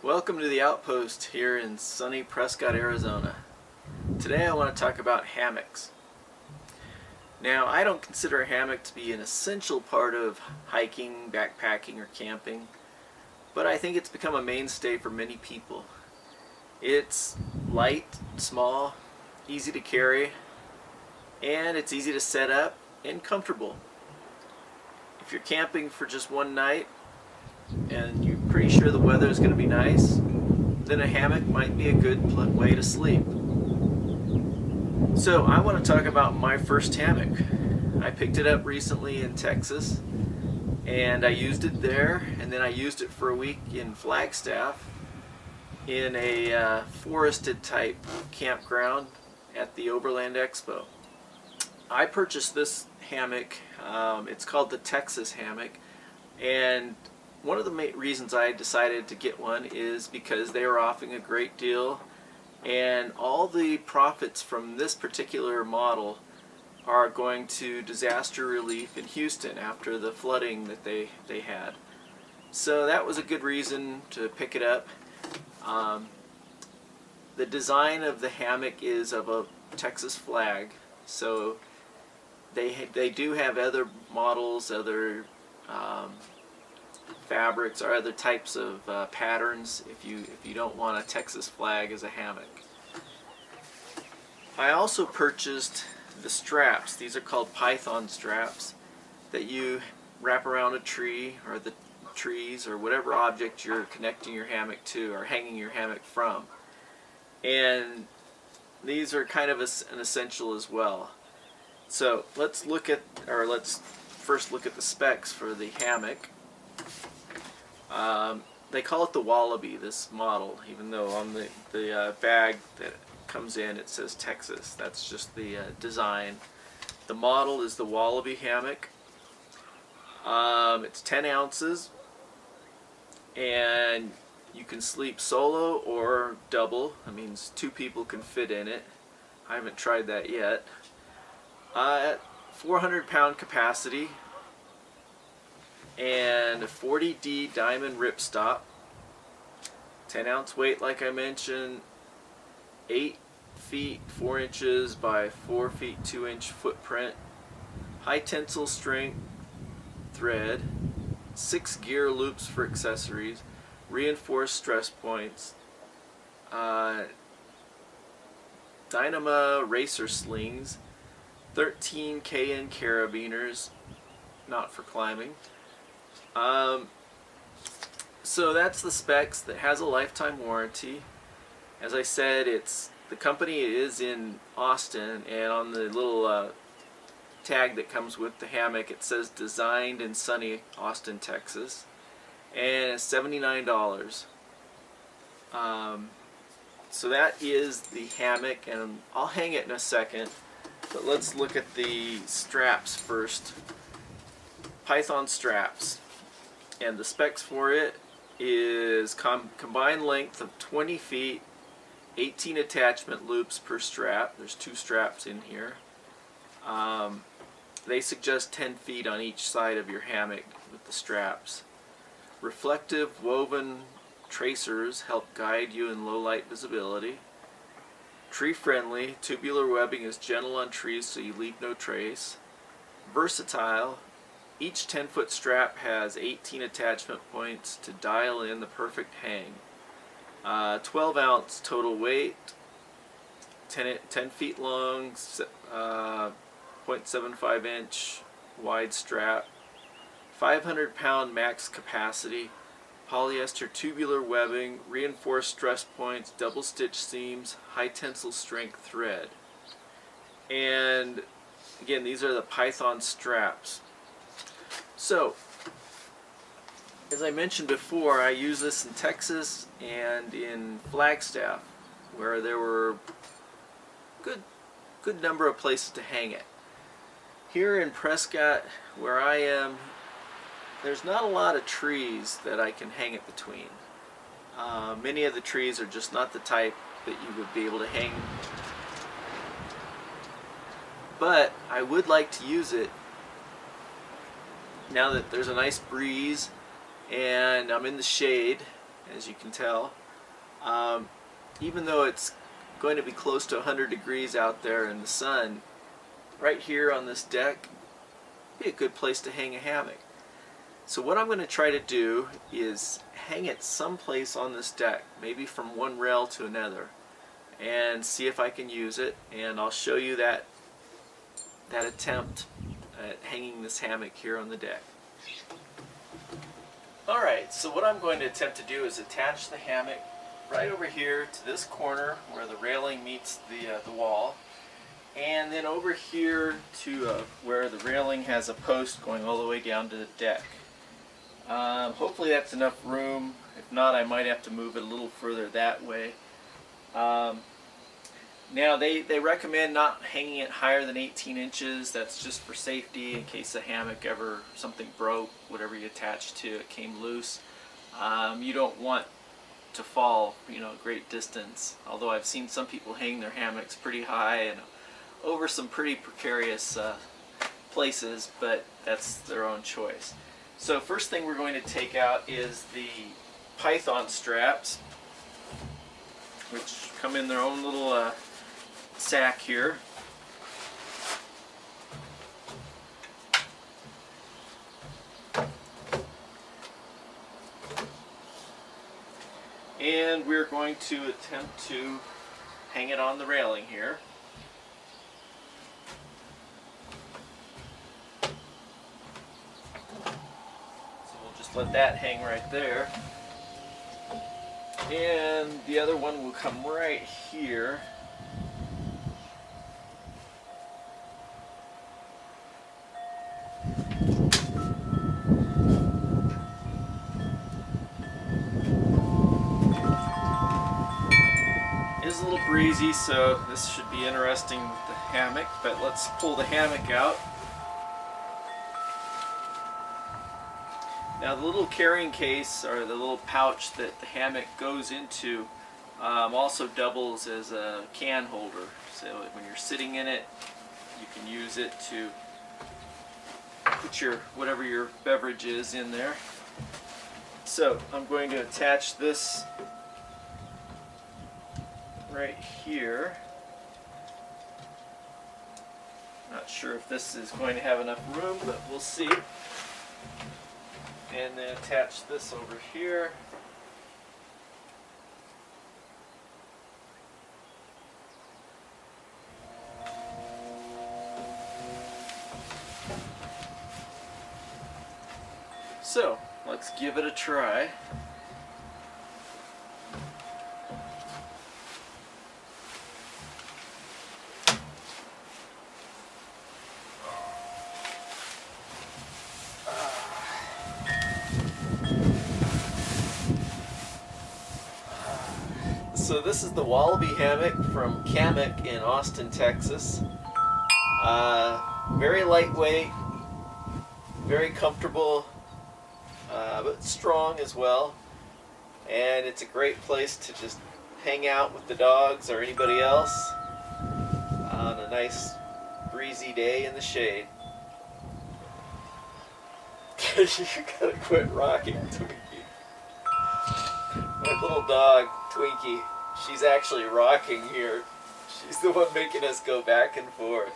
Welcome to the Outpost here in sunny Prescott, Arizona. Today I want to talk about hammocks. Now, I don't consider a hammock to be an essential part of hiking, backpacking, or camping, but I think it's become a mainstay for many people. It's light, small, easy to carry, and it's easy to set up and comfortable. If you're camping for just one night, and you're pretty sure the weather is going to be nice, then a hammock might be a good way to sleep. So I want to talk about my first hammock. I picked it up recently in Texas, and I used it there, and then I used it for a week in Flagstaff in a forested type campground at the Overland Expo. I purchased this hammock. It's called the Texas Hammock, and one of the main reasons I decided to get one is because they were offering a great deal, and all the profits from this particular model are going to disaster relief in Houston after the flooding that they had. So that was a good reason to pick it up. The design of the hammock is of a Texas flag, so they do have other models, other fabrics or other types of patterns if you don't want a Texas flag as a hammock. I also purchased the straps. These are called python straps that you wrap around a tree or the trees or whatever object you're connecting your hammock to or hanging your hammock from. And these are kind of an essential as well. So let's first look at the specs for the hammock. They call it the Wallaby, this model, even though on the bag that comes in it says Texas. That's just the design. The model is the Wallaby Hammock. It's 10 ounces, and you can sleep solo or double. That means two people can fit in it. I haven't tried that yet. 400-pound capacity, and a 40D diamond ripstop, 10-ounce weight like I mentioned, 8 feet 4 inches by 4 feet 2 inch footprint, high tensile strength thread, 6 gear loops for accessories, reinforced stress points, Dynama racer slings, 13 KN carabiners, not for climbing. So that's the specs. That has a lifetime warranty. As I said, the company is in Austin, and on the little tag that comes with the hammock it says designed in sunny Austin, Texas, and it's $79. So that is the hammock, and I'll hang it in a second, but let's look at the straps first. Python straps, and the specs for it is combined length of 20 feet, 18 attachment loops per strap. There's 2 straps in here. They suggest 10 feet on each side of your hammock with the straps. Reflective woven tracers help guide you in low light visibility. Tree friendly, tubular webbing is gentle on trees so you leave no trace. Versatile, each 10-foot strap has 18 attachment points to dial in the perfect hang. 12-ounce total weight, 10 feet long, 0.75 inch wide strap, 500-pound max capacity, polyester tubular webbing, reinforced stress points, double stitch seams, high tensile strength thread. And again, these are the Python straps. So, as I mentioned before, I use this in Texas and in Flagstaff, where there were good number of places to hang it. Here in Prescott, where I am, there's not a lot of trees that I can hang it between. Many of the trees are just not the type that you would be able to hang. But I would like to use it now that there's a nice breeze and I'm in the shade as you can tell. Even though it's going to be close to 100 degrees out there in the sun, right here on this deck would be a good place to hang a hammock. So what I'm going to try to do is hang it someplace on this deck, maybe from one rail to another, and see if I can use it, and I'll show you that attempt at hanging this hammock here on the deck. Alright, so what I'm going to attempt to do is attach the hammock right over here to this corner where the railing meets the wall, and then over here to where the railing has a post going all the way down to the deck. Hopefully that's enough room. If not, I might have to move it a little further that way. Now they recommend not hanging it higher than 18 inches. That's just for safety in case the hammock something broke, whatever you attached to it came loose. You don't want to fall, a great distance. Although I've seen some people hang their hammocks pretty high and over some pretty precarious places, but that's their own choice. So first thing we're going to take out is the python straps, which come in their own little sack here. And we're going to attempt to hang it on the railing here. Let that hang right there, and the other one will come right here. It's a little breezy, so this should be interesting with the hammock, but let's pull the hammock out. Now the little carrying case, or the little pouch that the hammock goes into, also doubles as a can holder. So when you're sitting in it, you can use it to put whatever your beverage is in there. So I'm going to attach this right here. Not sure if this is going to have enough room, but we'll see. And then attach this over here. So, let's give it a try. So this is the Wallaby Hammock from Kammok in Austin, Texas. Very lightweight, very comfortable, but strong as well. And it's a great place to just hang out with the dogs or anybody else on a nice breezy day in the shade. You gotta quit rocking, Twinkie. My little dog, Twinkie, she's actually rocking here. She's the one making us go back and forth.